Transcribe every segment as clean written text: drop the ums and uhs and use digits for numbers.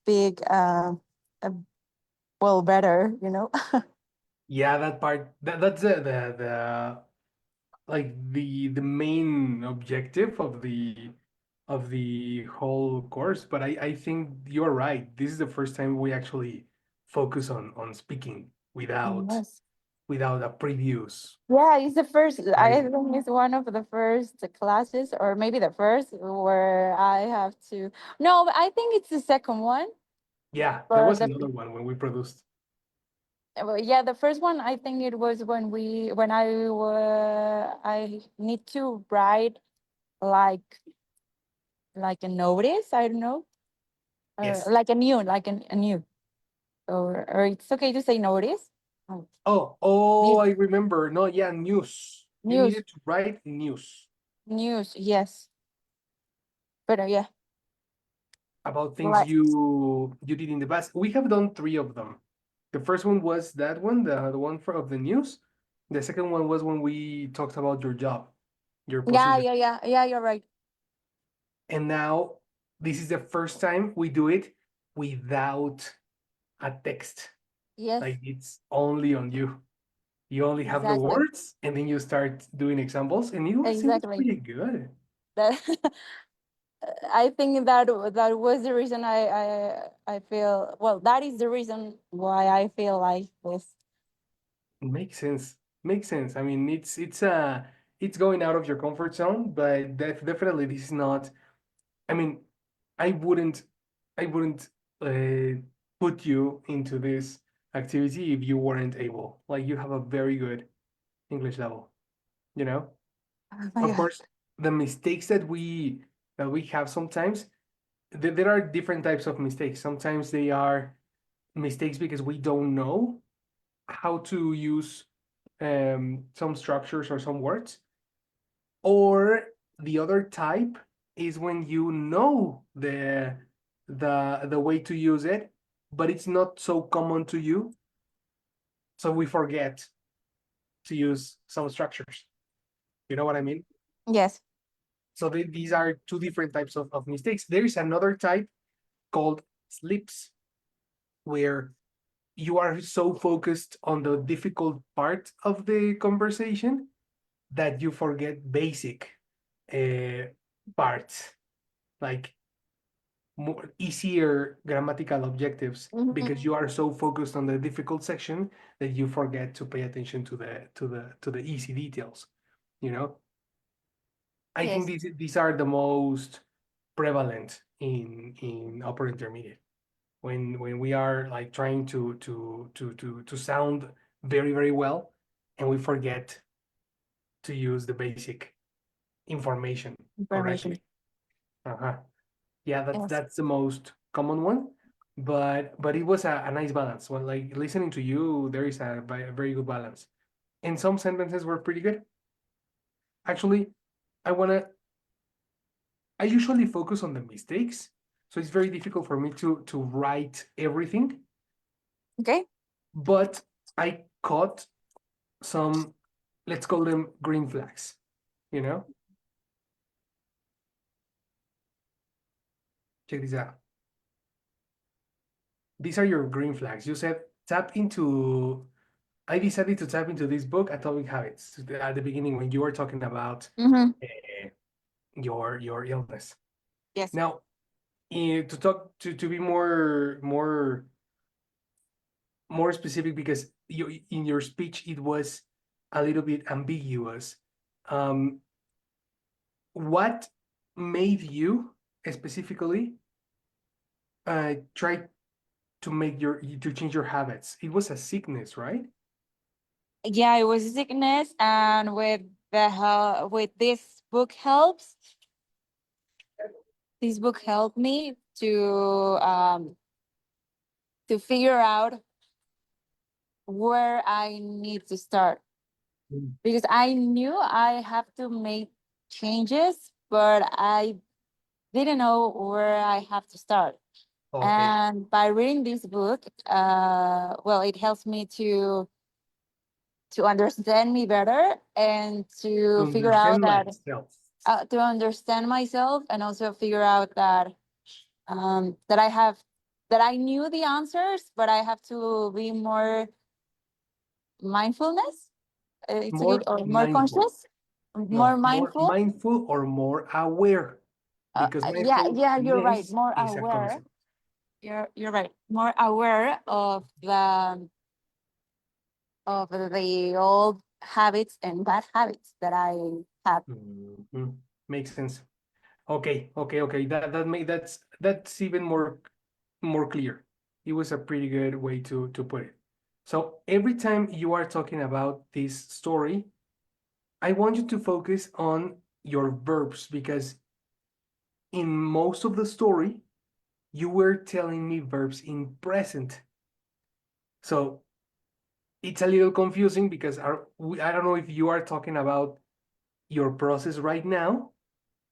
speak well better, you know. Yeah, that part that's the like the main objective of the whole course. But I think you're right. This is the first time we actually focus on speaking Yes. without a previous Yeah, it's the first. I study. think it's one of the first classes, or maybe the first, where I have to. No, I think it's the second one. Yeah, there But was another one when we produced. well, yeah, the first one I think it was when I need to write like a notice. I don't know, or Yes. like a new, or it's okay to say notice. Oh, Oh, yes, I remember. No, yeah, news. You news, needed to write news news. Yes, but yeah, about things like you did in the past. We have done three of them. The first one was that one, the one for of the news. The second one was when we talked about your job, your yeah, position. yeah. You're right. And now this is the first time we do it without a text. Yes, Like it's only on you. You only have the exactly, words and then you start doing examples and it was exactly. pretty good. That I think that was the reason I feel well. That is the reason why I feel like this. Makes sense. Makes sense. I mean, it's going out of your comfort zone, but definitely this is not. I mean, I wouldn't I wouldn't put you into this activity if you weren't able. Like you have a very good English level, you know? Oh my Of god. course, the mistakes that we have sometimes, there are different types of mistakes. Sometimes they are mistakes because we don't know how to use some structures or some words. Or the other type is when you know the way to use it, but it's not so common to you, so we forget to use some structures. You know what I mean? Yes. So these are two different types of mistakes. There is another type called slips, where you are so focused on the difficult part of the conversation that you forget basic uh, parts, like more easier grammatical objectives, because Mhm. you are so focused on the difficult section that you forget to pay attention to the easy details. You know, I think Yes. these are the most prevalent in upper intermediate, when we are like trying to sound very well, and we forget to use the basic information Information. correctly. Uh-huh. Yeah, Yes. that's the most common one, but it was a nice balance. When like listening to you, there is a very good balance, and some sentences were pretty good. Actually, I wanna. I usually focus on the mistakes, so it's very difficult for me to write everything. Okay. But I caught some, let's call them green flags. You know, check this out. These are your green flags. You said tap into. I decided to tap into this book, Atomic Habits, at the beginning when you were talking about Mm-hmm. uh, your illness. Yes. Now, to talk to be more specific, because you in your speech it was a little bit ambiguous. Um, what made you specifically try to make your to change your habits? It was a sickness, right? Yeah, it was a sickness, and with this book helps. This book helped me to figure out where I need to start, Mm. because I knew I have to make changes, but I didn't know where I have to start. Okay, And by reading this book, well, it helps me to understand me better, and to to figure out understand that myself. to understand myself, and also figure out that that I have that I knew the answers, but I have to be more mindfulness. It's a good, More or more mindful. conscious, more No, more mindful. mindful or more aware, because Yeah, yeah, you're right. mindfulness More is a aware. concept. You're right. More aware of the old habits and bad habits that I had. Mhm. Makes sense. Okay. That's even more clear. It was a pretty good way to put it. So every time you are talking about this story, I want you to focus on your verbs, because in most of the story, you were telling me verbs in present. So it's a little confusing because I don't know if you are talking about your process right now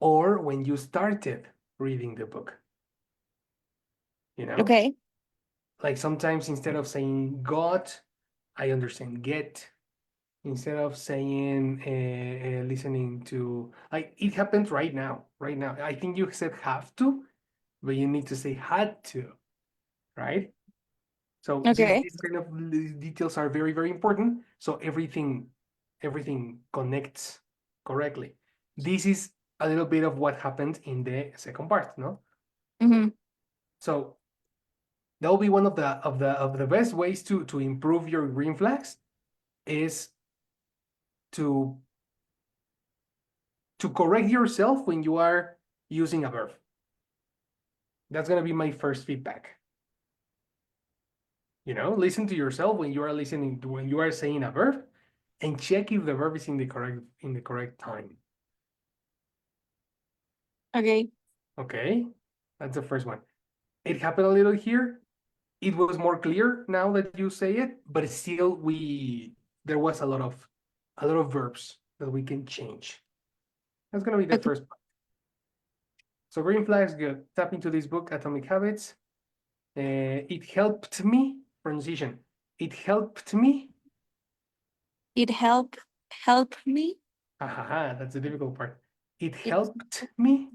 or when you started reading the book. You know, Okay. like sometimes instead of saying got, I understand get. Instead of saying listening to, like, it happens right now. Right now, I think you said have to, but you need to say had to, right? So Okay. these kind of details are very important. So everything connects correctly. This is a little bit of what happened in the second part, no? Mm-hmm. So that will be one of the best ways to improve your green flags is to to correct yourself when you are using a verb. That's gonna be my first feedback. Listen to yourself when you are listening to when you are saying a verb, and check if the verb is in the correct time. Okay. Okay, that's the first one. It happened a little here. It was more clear now that you say it, but still we there was a lot of verbs that we can change. That's gonna be the Okay. first part. So green flags, good. Tap into this book, Atomic Habits. It helped me. Pronunciation. It helped me. It helped me. That's the difficult part. It It helped me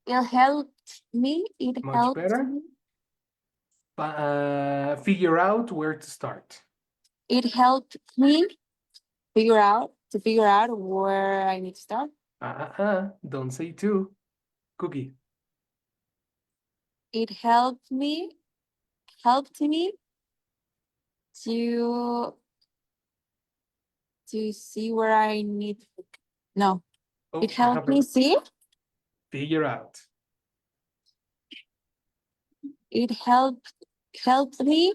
it helped me. It much helped better. me. Figure out where to start. It helped me figure out where I need to start. Don't say two. Cookie. It helped me to see where I need. No, it Oh, helped me see. figure out. It helped me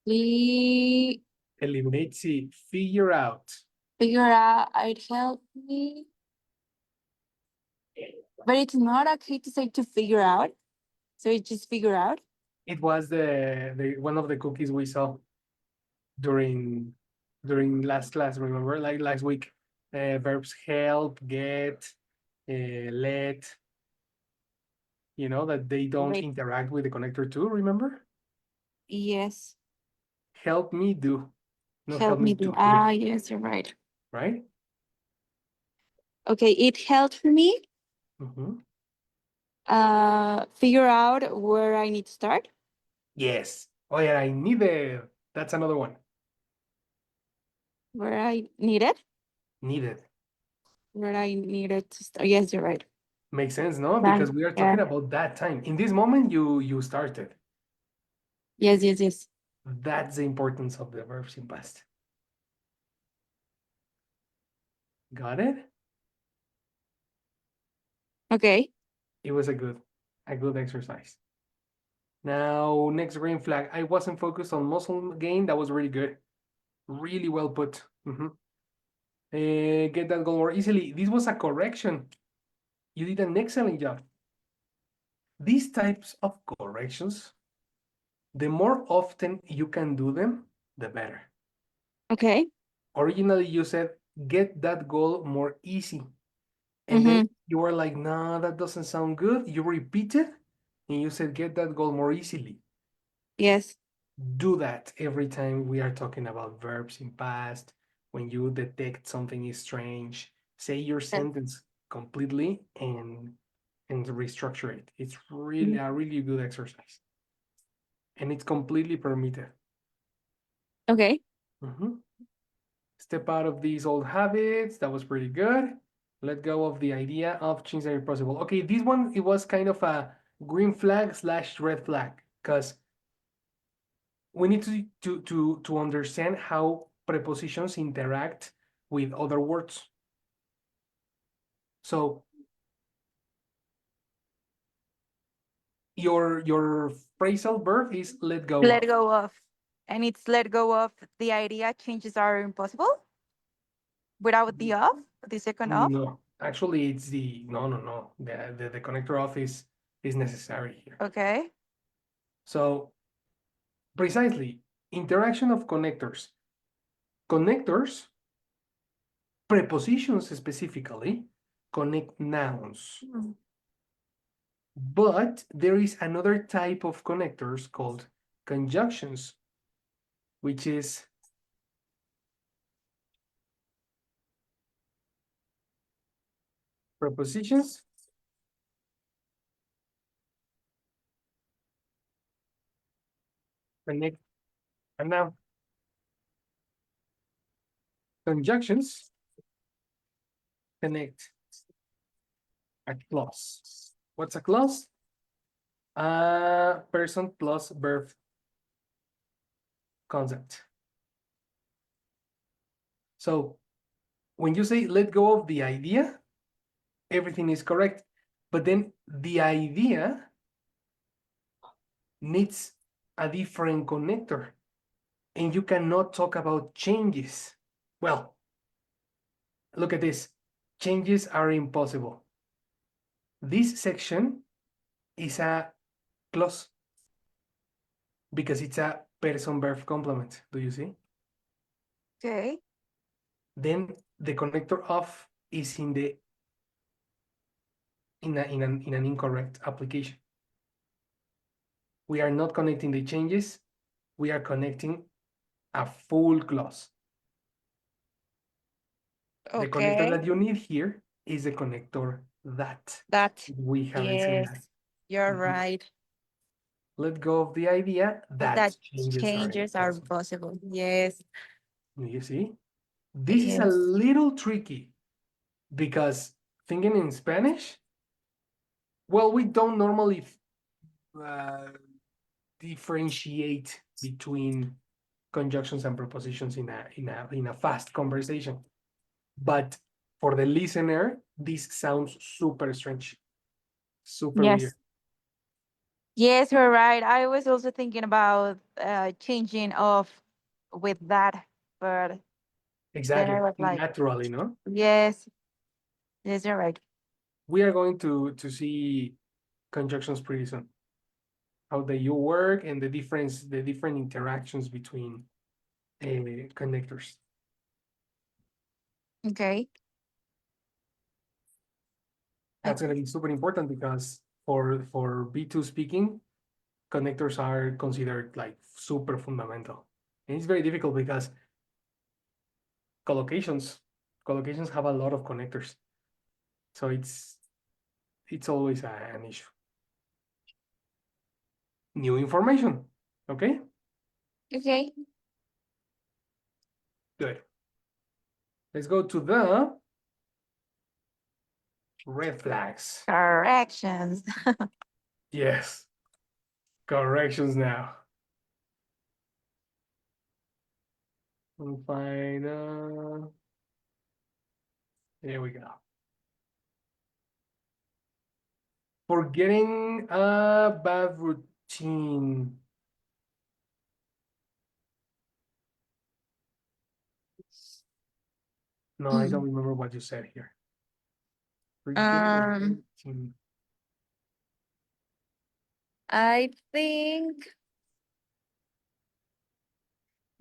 see, Eliminate C. Figure out. figure out. It helped me, but it's not okay to say to figure out. So it just figure out. It was the one of the cookies we saw during during last class. Remember, like last week, verbs help, get, let. That they don't Wait. interact with the connector too. Remember, Yes. help me do, not Help help me me to do. do, Yes, you're right. right? Okay, it helped me Mhm. figure out where I need to start. Yes. Oh yeah, I need it. That's another one. Where I needed. Needed. Where I needed to start. Yes, you're right. Makes sense, no? Right. Because we are Yeah. talking about that time. In this moment, you started. Yes, yes, yes. That's the importance of the verbs in past. Got it? Okay. It was a good exercise. Now, next green flag. I wasn't focused on muscle gain. That was really good. Really well put. Get that goal more easily. This was a correction. You did an excellent job. These types of corrections, the more often you can do them, the better. Okay. Originally, you said get that goal more easy. And then Mm-hmm. you were like, no, that doesn't sound good. You repeated and you said get that goal more easily. Yes. Do that every time we are talking about verbs in past. When you detect something is strange, say your Yes. sentence completely and and restructure it. It's really a really good exercise. And it's completely permitted. Okay. Step out of these old habits. That was pretty good. Let go of the idea of change that is possible. Okay, this one, it was kind of a green flag slash red flag because we need to understand how prepositions interact with other words. So your phrasal verb is let go Let of. go of. And it's let go of the idea changes are impossible without the second of. No, actually, it's the no. The connector of is necessary here. Okay. So precisely, interaction of connectors. Connectors, prepositions specifically, connect nouns. Mm. But there is another type of connectors called conjunctions, which is prepositions connect a noun. Conjunctions connect a clause. What's a clause? Person plus verb concept. So when you say let go of the idea, everything is correct. But then the idea needs a different connector. And you cannot talk about changes. Well, look at this. Changes are impossible. This section is a clause because it's a person verb complement. Do you see? Okay. Then the connector of is in the in an incorrect application. We are not connecting the changes. We are connecting a full clause. The connector Okay. that you need here is the connector that That. we haven't seen that. Yes. You're Mhm. right. Let go of the idea that That changes are changes are impossible. possible. Yes. You see? This is a Yes. little tricky because thinking in Spanish, well, we don't normally uh, differentiate between conjunctions and prepositions in a fast conversation. But for the listener, this sounds super strange, super weird. Yes. Yes, you're right. I was also thinking about changing off with that, but then I Exactly, was like, naturally, no? yes, yes, you're right. We are going to see conjunctions pretty soon. How they you work and the different interactions between connectors. Okay. I, That's going to be super important because for B2 speaking, connectors are considered like super fundamental. And it's very difficult because collocations have a lot of connectors. So it's always an issue. New information. Okay? okay. Good. Let's go to the red flags. Corrections. Yes. Corrections now. We'll find there we go. Forgetting a bad routine. No, I don't remember what you said here. Forgetting a bad Um, routine. I think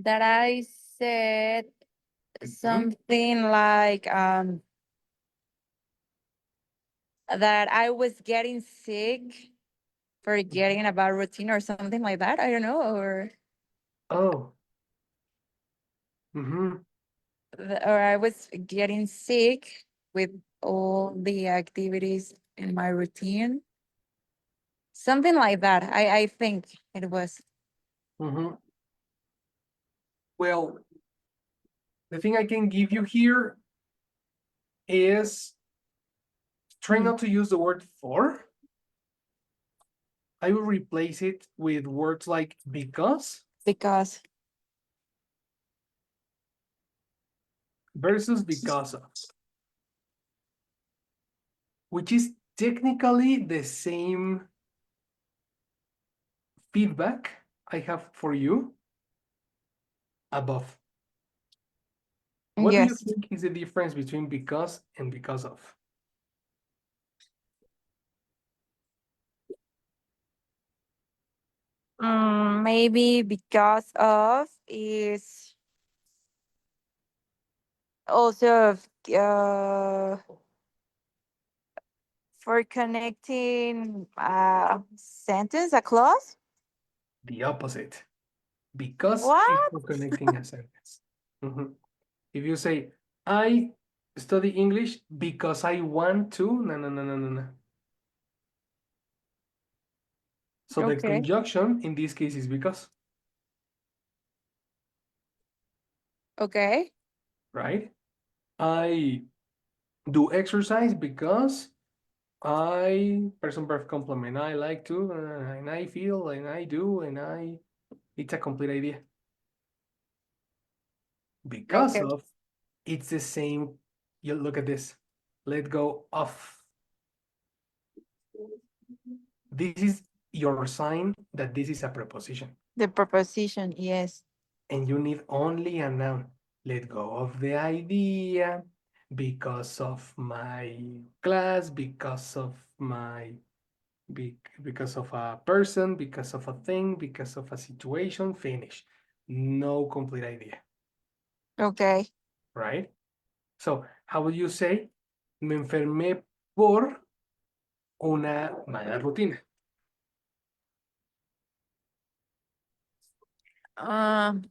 that I said something like that I was getting sick, forgetting about routine or something like that. I don't know, Oh. or I was getting sick with all the activities. in my routine. Something like that. I think it was. Mhm. Well, the thing I can give you here is try Mm. not to use the word for. I will replace it with words like because Because versus because of, which is technically the same feedback I have for you above. What do you yes. think is the difference between because and because of? Maybe because of is also for connecting a sentence, a clause. The opposite. Because is What? for connecting a sentence. Mhm. If you say, I study English because I want to, no, no, no, no, no, no. So the Okay. conjunction in this case is because, Okay. right? I do exercise because I, person, verb, complement. I like to, and I feel, and I do, and it's a complete idea. Because Okay. of, it's the same. You look at this. Let go of. This is your sign that this is a preposition. The preposition, yes. And you need only a noun. Let go of the idea because of my class, because of my because of a person, because of a thing, because of a situation, finish. No complete idea, Okay. right? So, how would you say? Me enfermé por una mala rutina. Um,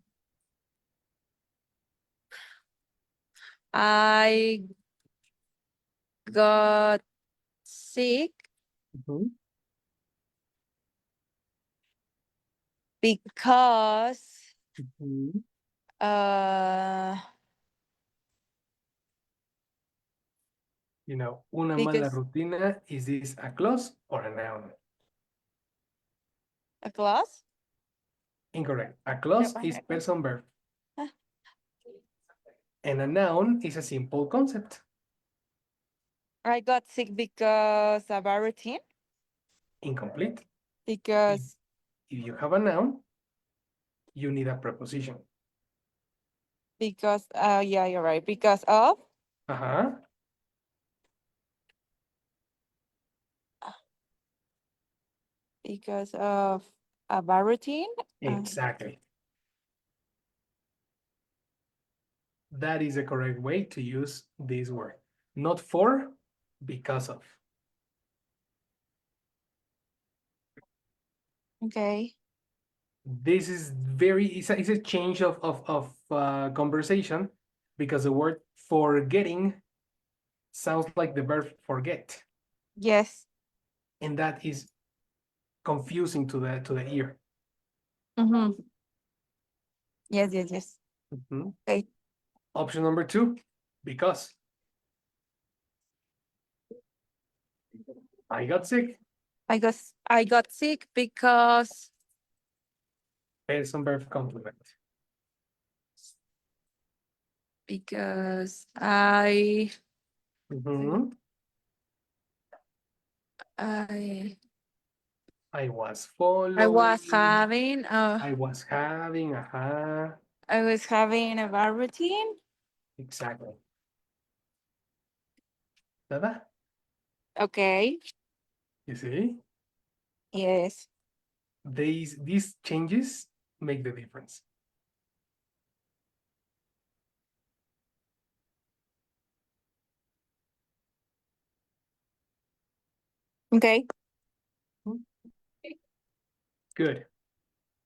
I got sick Mhm. because Mhm. uh You know, una mala because rutina, is this a clause or a noun? a class. Incorrect. A clause is person verb, Ah, and a noun is a simple concept. I got sick because of a routine. Incomplete. If, Because if you have a noun, you need a preposition. yeah, you're right. Because of Uh-huh. because of a bad routine. Uh, Exactly. That is the correct way to use this word. Not for, because of. okay. This is it's a change of conversation because the word forgetting sounds like the verb forget. Yes. And that is confusing to the ear. Mm-hmm. Yes. Yes. Yes. Mhm. Okay. Option number two, because I got sick. I got sick Person verb complement. because Mhm. I I was I was following. having I was having. I was having a bad routine. Exactly. ¿Verdad? Okay. You see, Yes. these changes make the difference. Okay. Good.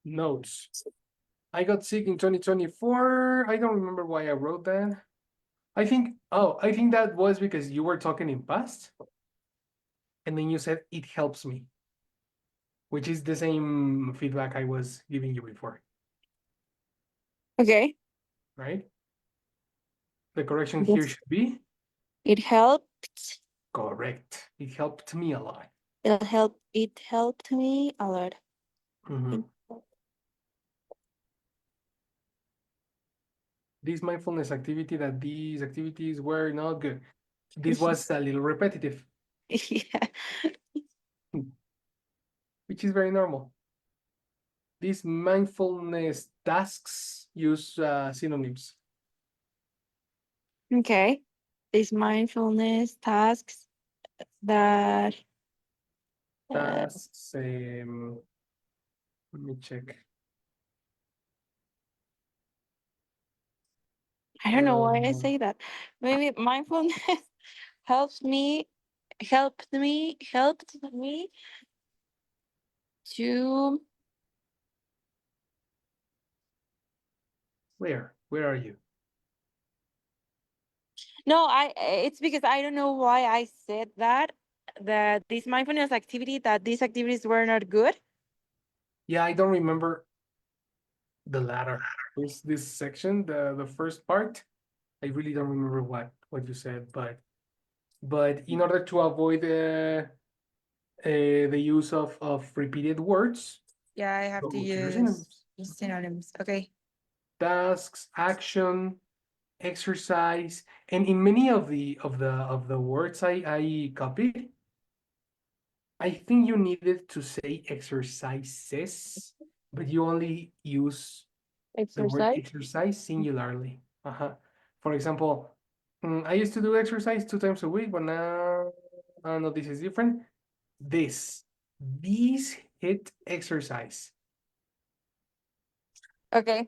Notes. I got sick in 2024. I don't remember why I wrote that. I think that was because you were talking in past. and then you said it helps me, which is the same feedback I was giving you before, Okay. right? The correction here Yes. should be It helped. correct. It helped me a lot. It helped me a lot. Mhm. It- This mindfulness activity, that these activities were not good. This was a little repetitive, yeah. which is very normal. These mindfulness tasks use synonyms. Okay. These mindfulness tasks that Tasks, let me check. I don't know why I Um, say that. Maybe mindfulness helps me helped me to where are you? no, I it's because I don't know why I said that this mindfulness activity that these activities were not good. Yeah, I don't remember the latter. This section, the first part. I really don't remember what you said, but in order to avoid the use of repeated words, Yeah, I have to go to your use synonyms. synonyms. Okay. Tasks, action, exercise, and in many of the words I copied, I think you needed to say exercises, but you only use the word Exercise. exercise singularly. For example, I used to do exercise 2 times a week, but now no, this is different. This, these hit exercise. Okay.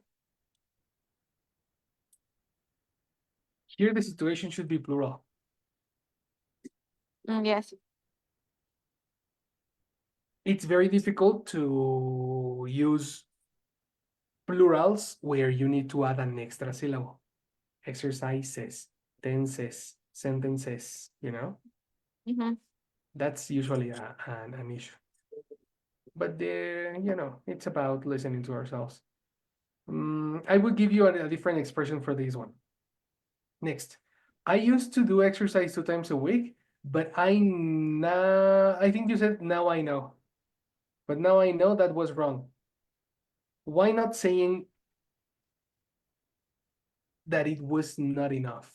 Here, the situation should be plural. Yes. It's very difficult to use plurals where you need to add an extra syllable. Exercises, tenses, sentences, Mm-hmm. that's usually an issue. But it's about listening to ourselves. I will give you a different expression for this one. Next, I used to do exercise 2 times a week, but I think you said now I know, but now I know that was wrong. Why not saying that it was not enough?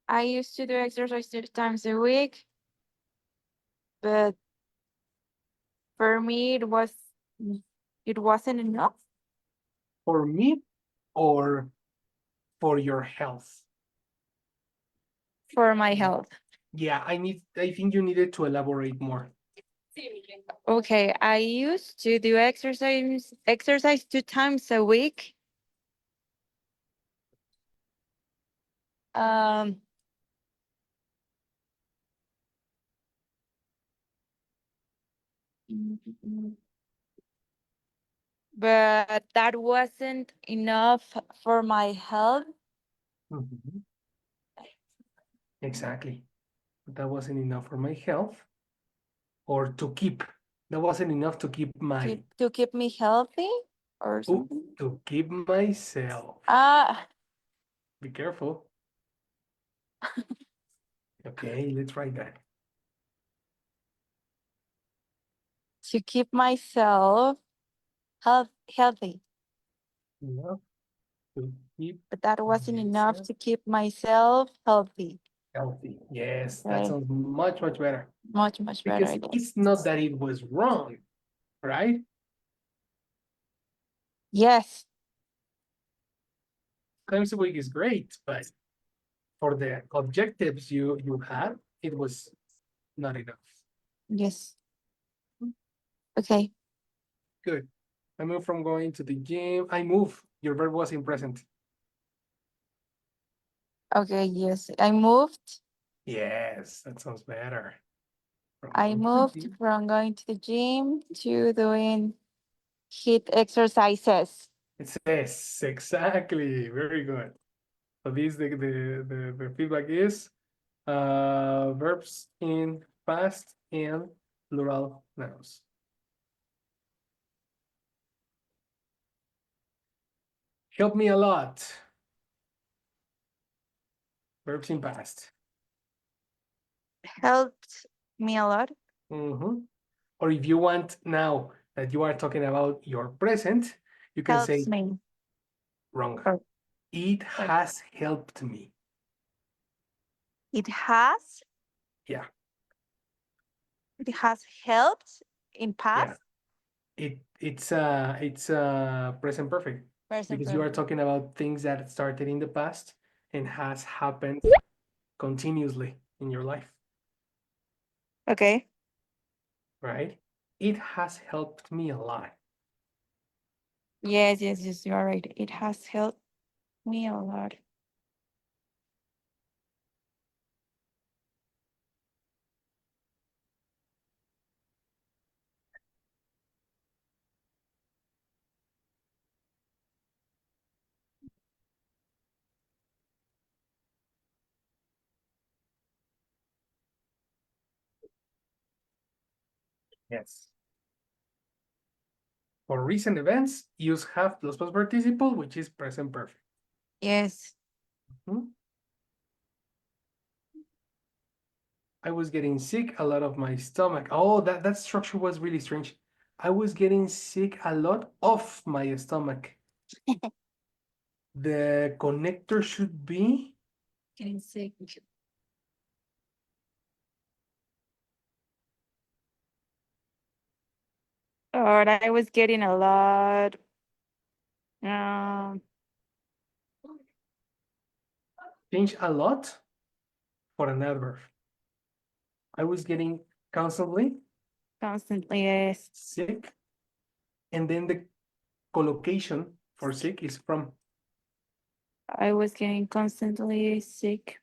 I used to do exercise 2 times a week, but for me it wasn't enough For me or for your health? for my health. Yeah, I think you needed to elaborate more. Okay, I used to do exercise 2 times a week. Um, but that wasn't enough for my health. Mhm. Exactly. That wasn't enough for my health, or to keep. That wasn't enough to keep To keep me healthy or something. to keep myself. Ah, Be careful. Okay, let's write that. to keep myself healthy, Enough to keep but that wasn't enough myself to keep myself healthy. healthy. Yes, that Okay, sounds much, much better. much better, Because I guess. it's not that it was wrong, right? Yes, Times a week is great, but for the objectives you had, it was not enough. yes. Okay, Good. I moved from going to the gym. I move. Your verb was in present. okay, yes. I moved. Yes, that sounds better. From I going to the moved gym. from going to the gym to doing HIIT exercises. It says exactly. Very good. So this the feedback is Verbs in past and plural nouns. Help me a lot. Verbs in past. Helped me a lot. Mhm. Or if you want now that you are talking about your present, you can say Helps me. wrong. Or, It or has helped me. it has. Yeah, It has helped in yeah. past. It's present perfect Present because you are perfect. talking about things that started in the past and has happened continuously in your life, Okay. right? It has helped me a lot. Yes, yes, yes. You are right. It has helped me a lot. Yes. For recent events, use have plus past participle, which is present perfect. Yes. Hmm? I was getting sick a lot of my stomach. Oh, that structure was really strange. I was getting sick a lot of my stomach. The connector should be Getting sick. Or I was getting a lot. Um, change a lot for an adverb. I was getting constantly constantly. Yes. sick, and then the collocation for sick is from. I was getting constantly sick.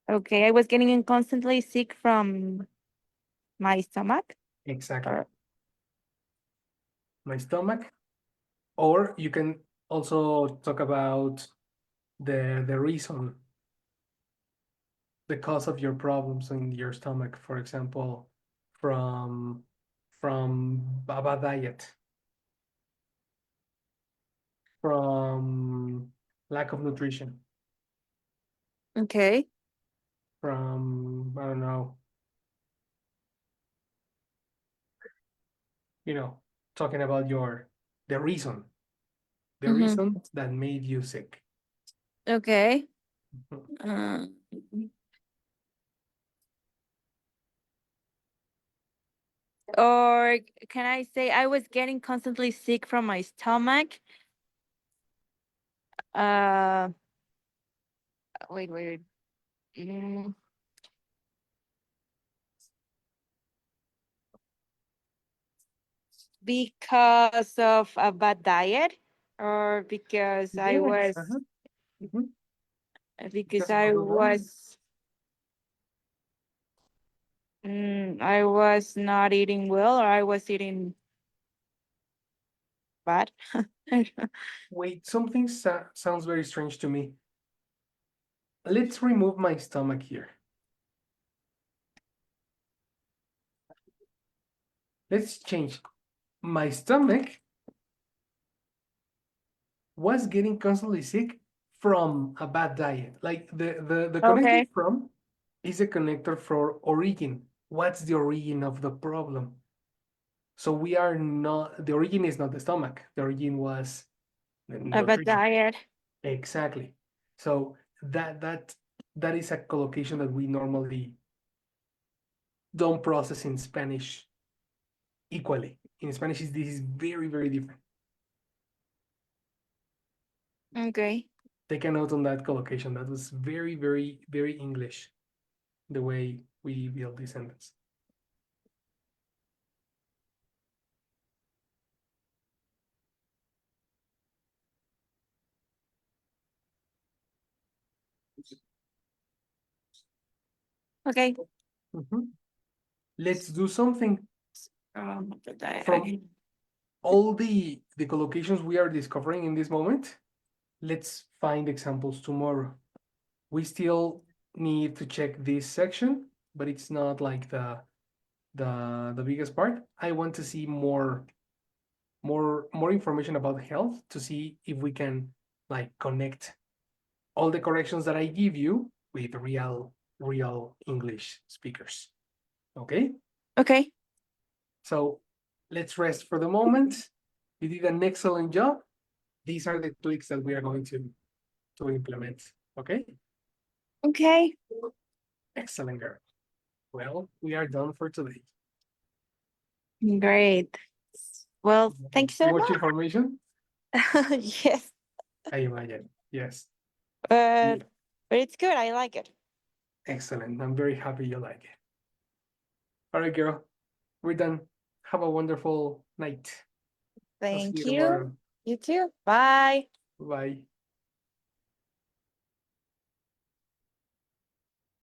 Okay, I was getting constantly sick from my stomach. Exactly. Or My stomach. Or you can also talk about the reason, the cause of your problems in your stomach, for example, from from a bad diet, from lack of nutrition, okay. from I don't know, you know, talking about your the reason, the Mm-hmm. reason that made you sick. Okay. Mhm. Um, or can I say I was getting constantly sick from my stomach? Uh, wait, wait, wait. Because of a bad diet, or because I Yes. was Mhm. because Because of a I bad diet. was I was not eating well, or I was eating bad. Wait, something sounds very strange to me. Let's remove my stomach here. Let's change. My stomach was getting constantly sick from a bad diet. Like the connector Okay, from is a connector for origin. What's the origin of the problem? So we are not, the origin is not the stomach. The origin was the a bad nutrition. diet. Exactly. So that is a collocation that we normally don't process in Spanish equally. In Spanish, this is very, very different. Okay, Take a note on that collocation. That was very, very, very English, the way we build this sentence. okay. Mhm. Let's do something Bad diet. from Okay. all the collocations we are discovering in this moment. let's find examples tomorrow. We still need to check this section, but it's not like the biggest part. I want to see more information about health to see if we can like connect all the corrections that I give you with real English speakers. Okay? Okay. So let's rest for the moment. You did an excellent job. These are the tweaks that we are going to implement. Okay? Okay. Excellent, girl. Well, we are done for today. Great. Well, thanks Too so much much. information? Yes, I imagine. Yes. but but it's good. I like it. Excellent. I'm very happy you like it. All right, girl. We're done. Have a wonderful night. I'll see you Thank you. tomorrow. You too. Bye. Bye.